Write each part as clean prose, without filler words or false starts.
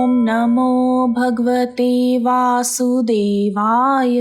ओम नमो भगवते वासुदेवाय।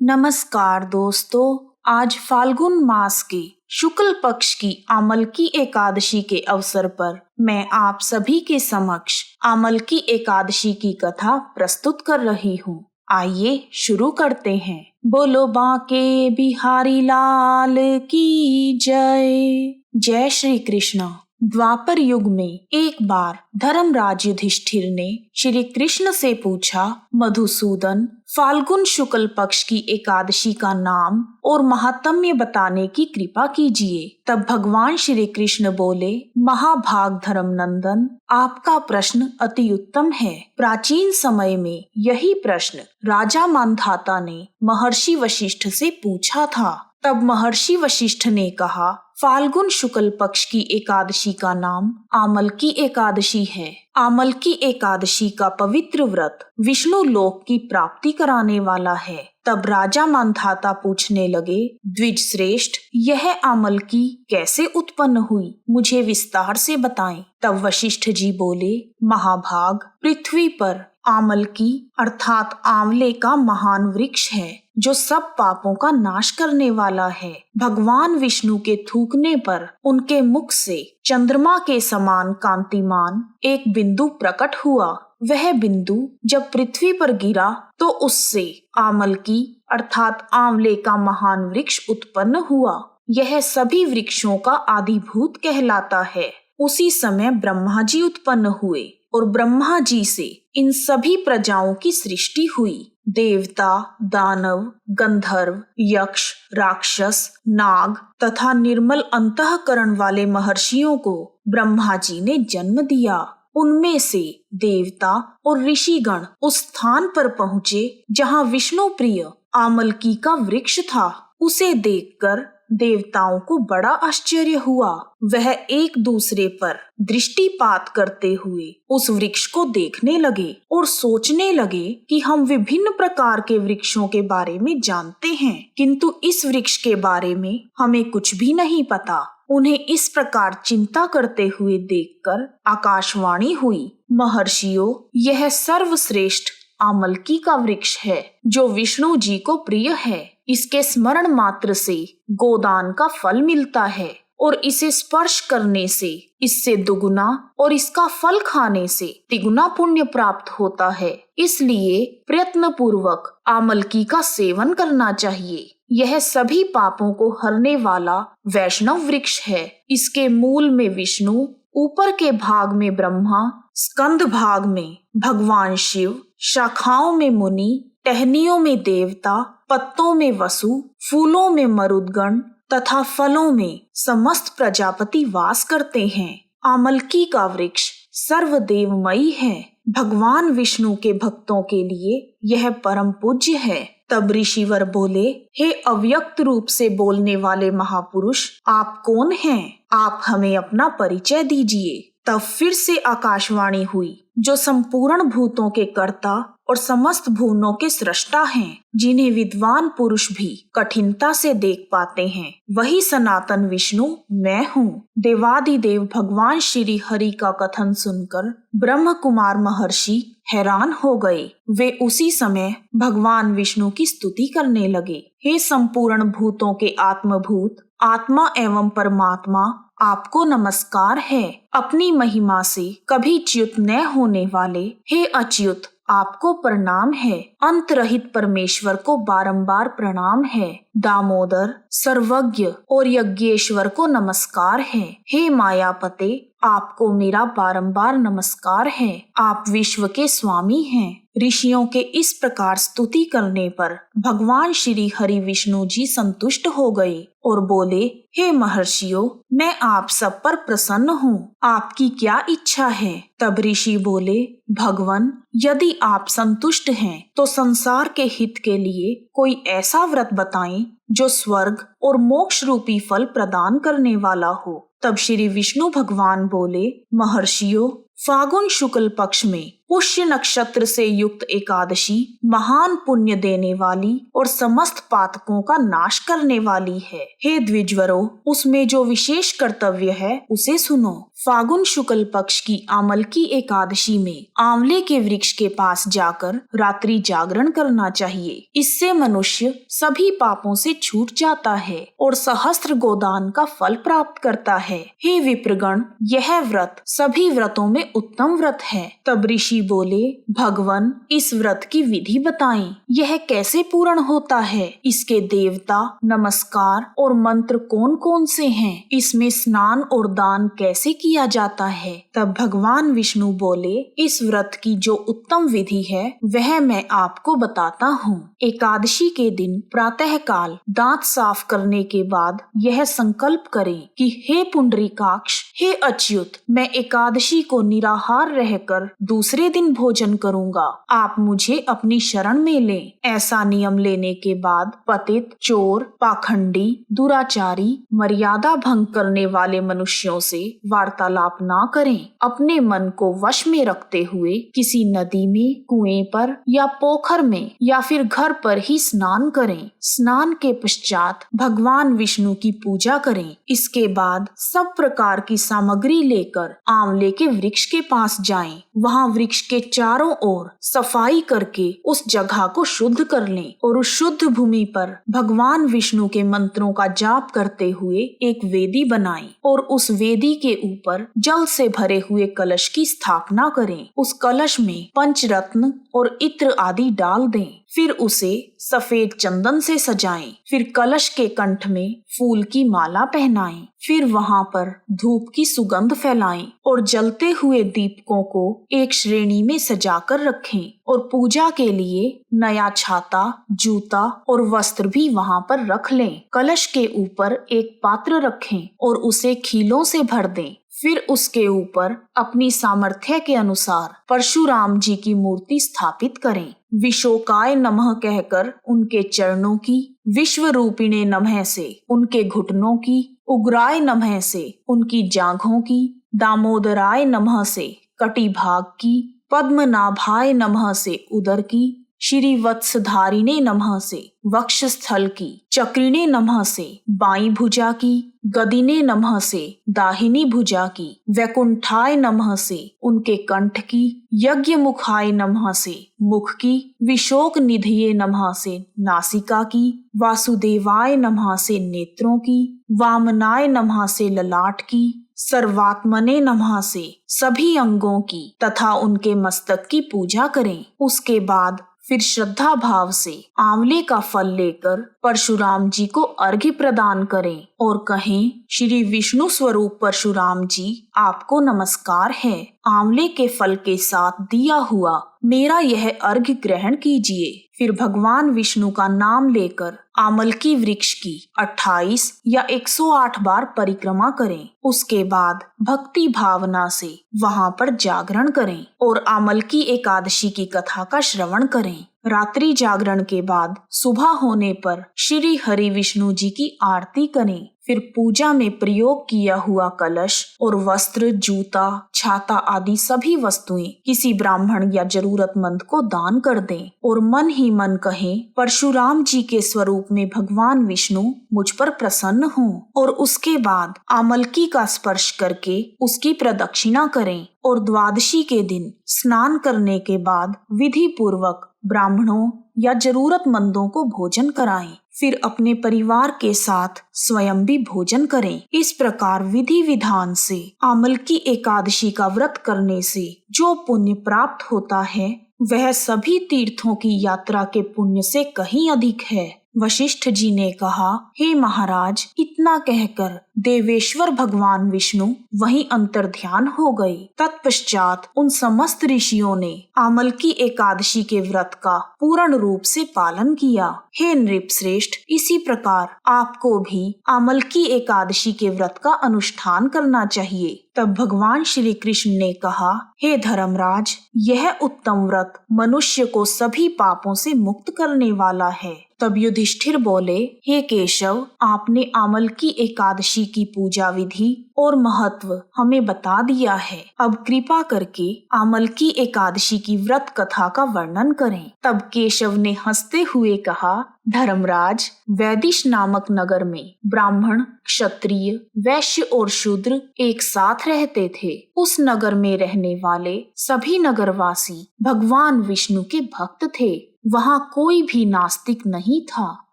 नमस्कार दोस्तों, आज फाल्गुन मास के शुक्ल पक्ष की आमलकी एकादशी के अवसर पर मैं आप सभी के समक्ष आमलकी एकादशी की कथा प्रस्तुत कर रही हूँ। आइए शुरू करते हैं। बोलो बांके बिहारी लाल की जय। जय श्री कृष्ण। द्वापर युग में एक बार धर्मराज युधिष्ठिर ने श्री कृष्ण से पूछा, मधुसूदन, फाल्गुन शुक्ल पक्ष की एकादशी का नाम और महात्म्य बताने की कृपा कीजिए। तब भगवान श्री कृष्ण बोले, महाभाग धर्मनंदन, आपका प्रश्न अति उत्तम है। प्राचीन समय में यही प्रश्न राजा मांधाता ने महर्षि वशिष्ठ से पूछा था। तब महर्षि वशिष्ठ ने कहा, फाल्गुन शुक्ल पक्ष की एकादशी का नाम आमलकी एकादशी है। आमलकी एकादशी का पवित्र व्रत विष्णु लोक की प्राप्ति कराने वाला है। तब राजा मांधाता पूछने लगे, द्विज श्रेष्ठ, यह आमलकी कैसे उत्पन्न हुई, मुझे विस्तार से बताएं। तब वशिष्ठ जी बोले, महाभाग, पृथ्वी पर आमलकी अर्थात आंवले का महान वृक्ष है जो सब पापों का नाश करने वाला है। भगवान विष्णु के थूकने पर उनके मुख से चंद्रमा के समान कांतिमान एक बिंदु प्रकट हुआ। वह बिंदु जब पृथ्वी पर गिरा तो उससे आमलकी अर्थात आंवले का महान वृक्ष उत्पन्न हुआ। यह सभी वृक्षों का आदिभूत कहलाता है। उसी समय ब्रह्मा जी उत्पन्न हुए और ब्रह्मा जी से इन सभी प्रजाओं की सृष्टि हुई। देवता, दानव, गंधर्व, यक्ष, राक्षस, नाग तथा निर्मल अंतःकरण वाले महर्षियों को ब्रह्मा जी ने जन्म दिया। उनमें से देवता और ऋषिगण उस स्थान पर पहुँचे जहाँ विष्णु प्रिय आमलकी का वृक्ष था। उसे देखकर देवताओं को बड़ा आश्चर्य हुआ। वह एक दूसरे पर दृष्टिपात करते हुए उस वृक्ष को देखने लगे और सोचने लगे कि हम विभिन्न प्रकार के वृक्षों के बारे में जानते हैं, किंतु इस वृक्ष के बारे में हमें कुछ भी नहीं पता। उन्हें इस प्रकार चिंता करते हुए देखकर आकाशवाणी हुई, महर्षियों, यह सर्वश्रेष्ठ आमलकी का वृक्ष है जो विष्णु जी को प्रिय है। इसके स्मरण मात्र से गोदान का फल मिलता है और इसे स्पर्श करने से इससे दुगुना और इसका फल खाने से तिगुना पुण्य प्राप्त होता है। इसलिए प्रयत्न पूर्वक आमलकी का सेवन करना चाहिए। यह सभी पापों को हरने वाला वैष्णव वृक्ष है। इसके मूल में विष्णु, ऊपर के भाग में ब्रह्मा, स्कंद भाग में भगवान शिव, शाखाओं में मुनि, टहनियों में देवता, पत्तों में वसु, फूलों में मरुदगण तथा फलों में समस्त प्रजापति वास करते हैं। आमलकी का वृक्ष सर्वदेवमयी है। भगवान विष्णु के भक्तों के लिए यह परम पूज्य है। तब ऋषिवर बोले, हे अव्यक्त रूप से बोलने वाले महापुरुष, आप कौन हैं? आप हमें अपना परिचय दीजिए। तब फिर से आकाशवाणी हुई, जो संपूर्ण भूतों के कर्ता और समस्त भुवनों के सृष्टा हैं, जिन्हें विद्वान पुरुष भी कठिनता से देख पाते हैं, वही सनातन विष्णु मैं हूँ। देवादिदेव भगवान श्री हरि का कथन सुनकर ब्रह्म कुमार महर्षि हैरान हो गए। वे उसी समय भगवान विष्णु की स्तुति करने लगे। हे संपूर्ण भूतों के आत्मभूत, आत्मा एवं परमात्मा, आपको नमस्कार है। अपनी महिमा से कभी च्युत न होने वाले हे अच्युत, आपको प्रणाम है। अंत रहित परमेश्वर को बारंबार प्रणाम है। दामोदर, सर्वज्ञ और यज्ञेश्वर को नमस्कार है। हे मायापते, आपको मेरा बारंबार नमस्कार है। आप विश्व के स्वामी हैं। ऋषियों के इस प्रकार स्तुति करने पर भगवान श्री हरि विष्णु जी संतुष्ट हो गए और बोले, हे महर्षियों, मैं आप सब पर प्रसन्न हूँ। आपकी क्या इच्छा है? तब ऋषि बोले, भगवन, यदि आप संतुष्ट हैं तो संसार के हित के लिए कोई ऐसा व्रत बताएं जो स्वर्ग और मोक्ष रूपी फल प्रदान करने वाला हो। तब श्री विष्णु भगवान बोले, महर्षियों, फागुन शुक्ल पक्ष में पुष्य नक्षत्र से युक्त एकादशी महान पुण्य देने वाली और समस्त पातकों का नाश करने वाली है। हे द्विजवरों, उसमें जो विशेष कर्तव्य है उसे सुनो। फागुन शुक्ल पक्ष की आमल की एकादशी में आंवले के वृक्ष के पास जाकर रात्रि जागरण करना चाहिए। इससे मनुष्य सभी पापों से छूट जाता है और सहस्त्र गोदान का फल प्राप्त करता है। हे विप्रगण, यह व्रत सभी व्रतों में उत्तम व्रत है। तब ऋषि बोले, भगवन, इस व्रत की विधि बताएं। यह कैसे पूर्ण होता है? इसके देवता, नमस्कार और मंत्र कौन कौन से हैं? इसमें स्नान और दान कैसे किया जाता है? तब भगवान विष्णु बोले, इस व्रत की जो उत्तम विधि है वह मैं आपको बताता हूँ। एकादशी के दिन प्रातः काल दांत साफ करने के बाद यह संकल्प करें कि हे पुंडरीकाक्ष, हे अच्युत, मैं एकादशी को निराहार रहकर दूसरे दिन भोजन करूँगा। आप मुझे अपनी शरण में लें। ऐसा नियम लेने के बाद पतित, चोर, पाखंडी, दुराचारी, मर्यादा भंग करने वाले मनुष्यों से वार्तालाप ना करें। अपने मन को वश में रखते हुए किसी नदी में, कुएं पर या पोखर में या फिर घर पर ही स्नान करें। स्नान के पश्चात भगवान विष्णु की पूजा करें। इसके बाद सब प्रकार की सामग्री लेकर आंवले के वृक्ष के पास जाएं। वहां वृक्ष के चारों ओर सफाई करके उस जगह को शुद्ध कर लें और उस शुद्ध भूमि पर भगवान विष्णु के मंत्रों का जाप करते हुए एक वेदी बनाएं और उस वेदी के ऊपर जल से भरे हुए कलश की स्थापना करें। उस कलश में पंचरत्न और इत्र आदि डाल दें। फिर उसे सफेद चंदन से सजाएं। फिर कलश के कंठ में फूल की माला पहनाएं। फिर वहां पर धूप की सुगंध फैलाएं और जलते हुए दीपकों को एक श्रेणी में सजाकर रखें और पूजा के लिए नया छाता, जूता और वस्त्र भी वहां पर रख लें। कलश के ऊपर एक पात्र रखें और उसे खीलों से भर दें। फिर उसके ऊपर अपनी सामर्थ्य के अनुसार परशुराम जी की मूर्ति स्थापित करें। विशोकाय नमः कहकर उनके चरणों की, विश्व रूपिणे नमः से उनके घुटनों की, उग्राय नमः से उनकी जांघों की, दामोदराय नमः से कटी भाग की, पद्मनाभाय नमः से उदर की, श्री वत्सधारिणे नमः से वक्षस्थल की, चक्रिणे नमः से बाईं भुजा की, गदिने नमः से दाहिनी भुजा की, वैकुंठाय नमः से उनके कंठ की, यज्ञ मुखाय नमः से मुख की, विशोक निधिये नमः से नासिका की, वासुदेवाय नमः से नेत्रों की, वामनाय नमः से ललाट की, सर्वात्मने नमः से सभी अंगों की तथा उनके मस्तक की पूजा करें। उसके बाद फिर श्रद्धा भाव से आंवले का फल लेकर परशुराम जी को अर्घ्य प्रदान करें और कहें, श्री विष्णु स्वरूप परशुराम जी, आपको नमस्कार है। आंवले के फल के साथ दिया हुआ मेरा यह अर्घ्य ग्रहण कीजिए। फिर भगवान विष्णु का नाम लेकर आमलकी वृक्ष की 28 या 108 बार परिक्रमा करें। उसके बाद भक्ति भावना से वहां पर जागरण करें और आमलकी एकादशी की कथा का श्रवण करें। रात्रि जागरण के बाद सुबह होने पर श्री हरि विष्णु जी की आरती करें। फिर पूजा में प्रयोग किया हुआ कलश और वस्त्र, जूता, छाता आदि सभी वस्तुएं किसी ब्राह्मण या जरूरतमंद को दान कर दें और मन ही मन कहें, परशुराम जी के स्वरूप में भगवान विष्णु मुझ पर प्रसन्न हों। और उसके बाद आमलकी का स्पर्श करके उसकी प्रदक्षिणा करें और द्वादशी के दिन स्नान करने के बाद विधि पूर्वक ब्राह्मणों या जरूरतमंदों को भोजन कराएं। फिर अपने परिवार के साथ स्वयं भी भोजन करें। इस प्रकार विधि विधान से आमलकी एकादशी का व्रत करने से जो पुण्य प्राप्त होता है वह सभी तीर्थों की यात्रा के पुण्य से कहीं अधिक है। वशिष्ठ जी ने कहा, हे महाराज, इतना कहकर देवेश्वर भगवान विष्णु वहीं अंतर्ध्यान हो गए। तत्पश्चात उन समस्त ऋषियों ने आमलकी एकादशी के व्रत का पूर्ण रूप से पालन किया। हे नृप श्रेष्ठ, इसी प्रकार आपको भी आमलकी एकादशी के व्रत का अनुष्ठान करना चाहिए। तब भगवान श्री कृष्ण ने कहा, हे धर्मराज, यह उत्तम व्रत मनुष्य को सभी पापों से मुक्त करने वाला है तब युधिष्ठिर बोले, हे केशव, आपने आमलकी एकादशी की पूजा विधि और महत्व हमें बता दिया है। अब कृपा करके आमलकी एकादशी की व्रत कथा का वर्णन करें। तब केशव ने हंसते हुए कहा, धर्मराज, वैदिश नामक नगर में ब्राह्मण, क्षत्रिय, वैश्य और शूद्र एक साथ रहते थे। उस नगर में रहने वाले सभी नगरवासी भगवान विष्णु के भक्त थे। वहाँ कोई भी नास्तिक नहीं था।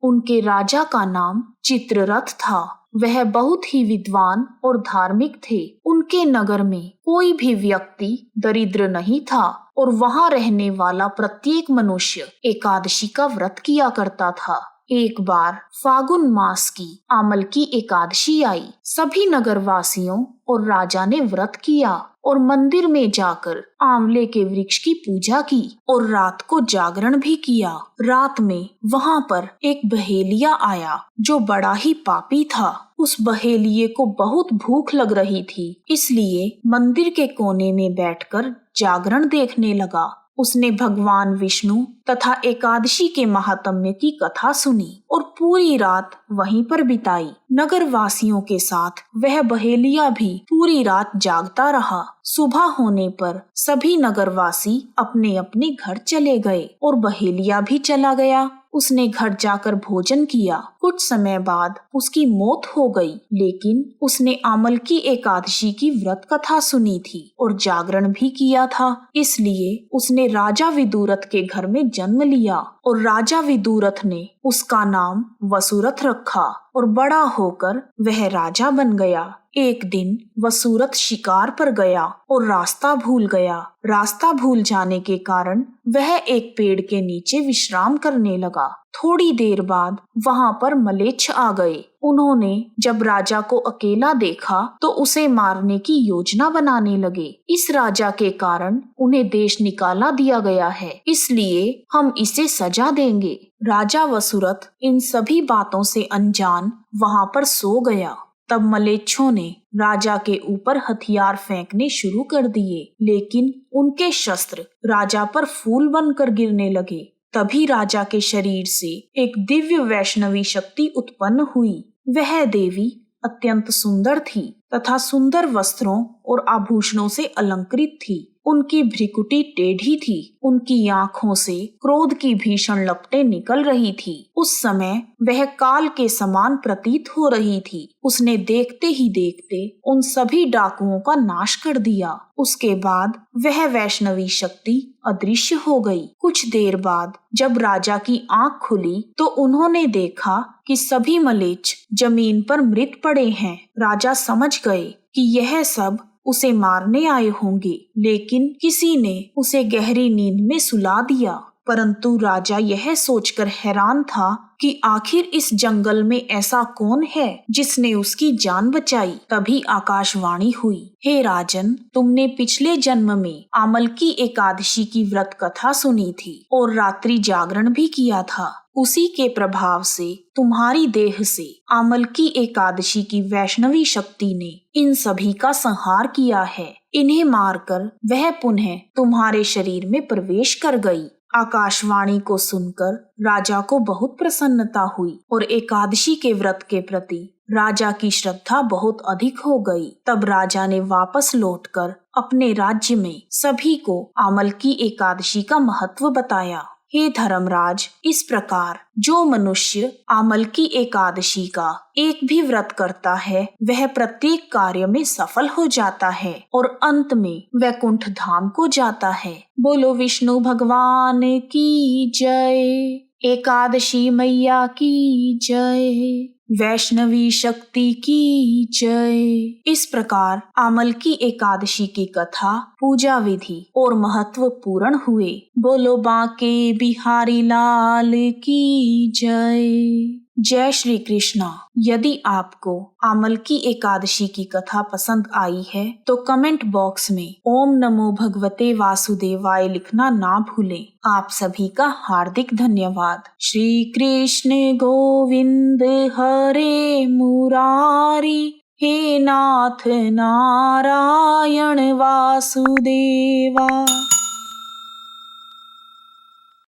उनके राजा का नाम चित्ररथ था। वह बहुत ही विद्वान और धार्मिक थे। उनके नगर में कोई भी व्यक्ति दरिद्र नहीं था और वहाँ रहने वाला प्रत्येक मनुष्य एकादशी का व्रत किया करता था। एक बार फागुन मास की आमलकी एकादशी आई। सभी नगरवासियों और राजा ने व्रत किया और मंदिर में जाकर आंवले के वृक्ष की पूजा की और रात को जागरण भी किया। रात में वहाँ पर एक बहेलिया आया जो बड़ा ही पापी था। उस बहेलिये को बहुत भूख लग रही थी, इसलिए मंदिर के कोने में बैठकर जागरण देखने लगा। उसने भगवान विष्णु तथा एकादशी के महात्म्य की कथा सुनी और पूरी रात वहीं पर बिताई। नगरवासियों के साथ वह बहेलिया भी पूरी रात जागता रहा। सुबह होने पर सभी नगरवासी अपने अपने घर चले गए और बहेलिया भी चला गया। उसने घर जाकर भोजन किया। कुछ समय बाद उसकी मौत हो गई, लेकिन उसने आमलकी एकादशी की व्रत कथा सुनी थी और जागरण भी किया था। इसलिए उसने राजा विदुरथ के घर में जन्म लिया और राजा विदुरथ ने उसका नाम वसुरथ रखा और बड़ा होकर वह राजा बन गया। एक दिन वसुरथ शिकार पर गया और रास्ता भूल गया। रास्ता भूल जाने के कारण वह एक पेड़ के नीचे विश्राम करने लगा। थोड़ी देर बाद वहाँ पर मलेच्छ आ गए। उन्होंने जब राजा को अकेला देखा तो उसे मारने की योजना बनाने लगे। इस राजा के कारण उन्हें देश निकाला दिया गया है, इसलिए हम इसे सजा देंगे। राजा वसुरथ इन सभी बातों से अनजान वहाँ पर सो गया। तब मलेच्छों ने राजा के ऊपर हथियार फेंकने शुरू कर दिए, लेकिन उनके शस्त्र राजा पर फूल बनकर गिरने लगे। तभी राजा के शरीर से एक दिव्य वैष्णवी शक्ति उत्पन्न हुई। वह देवी अत्यंत सुंदर थी तथा सुंदर वस्त्रों और आभूषणों से अलंकृत थी। उनकी भ्रिकुटी टेढ़ी थी। उनकी आँखों से क्रोध की भीषण लपटें निकल रही थी। उस समय वह काल के समान प्रतीत हो रही थी। उसने देखते ही देखते उन सभी डाकुओं का नाश कर दिया। उसके बाद वह वैष्णवी शक्ति अदृश्य हो गई। कुछ देर बाद जब राजा की आँख खुली तो उन्होंने देखा कि सभी मलेच्छ जमीन पर मृत पड़े हैं। राजा समझ गए कि यह सब उसे मारने आए होंगे, लेकिन किसी ने उसे गहरी नींद में सुला दिया। परंतु राजा यह सोचकर हैरान था कि आखिर इस जंगल में ऐसा कौन है जिसने उसकी जान बचाई। तभी आकाशवाणी हुई, हे राजन, तुमने पिछले जन्म में आमलकी एकादशी की व्रत कथा सुनी थी और रात्रि जागरण भी किया था। उसी के प्रभाव से तुम्हारी देह से आमलकी एकादशी की वैष्णवी शक्ति ने इन सभी का संहार किया है। इन्हें मारकर वह पुनः तुम्हारे शरीर में प्रवेश कर गई। आकाशवाणी को सुनकर राजा को बहुत प्रसन्नता हुई और एकादशी के व्रत के प्रति राजा की श्रद्धा बहुत अधिक हो गई। तब राजा ने वापस लौटकर अपने राज्य में सभी को आमलकी एकादशी का महत्व बताया। हे धर्मराज, इस प्रकार जो मनुष्य आमलकी एकादशी का एक भी व्रत करता है वह प्रत्येक कार्य में सफल हो जाता है और अंत में वैकुंठ धाम को जाता है। बोलो विष्णु भगवान की जय, एकादशी मैया की जय, वैष्णवी शक्ति की जय। इस प्रकार आमलकी एकादशी की कथा, पूजा विधि और महत्व पूर्ण हुए। बोलो बांके बिहारी लाल की जय। जय श्री कृष्णा। यदि आपको आमलकी एकादशी की कथा पसंद आई है तो कमेंट बॉक्स में ओम नमो भगवते वासुदेवाय लिखना ना भूलें। आप सभी का हार्दिक धन्यवाद। श्री कृष्ण गोविंद हरे मुरारी, हे नाथ नारायण वासुदेवा।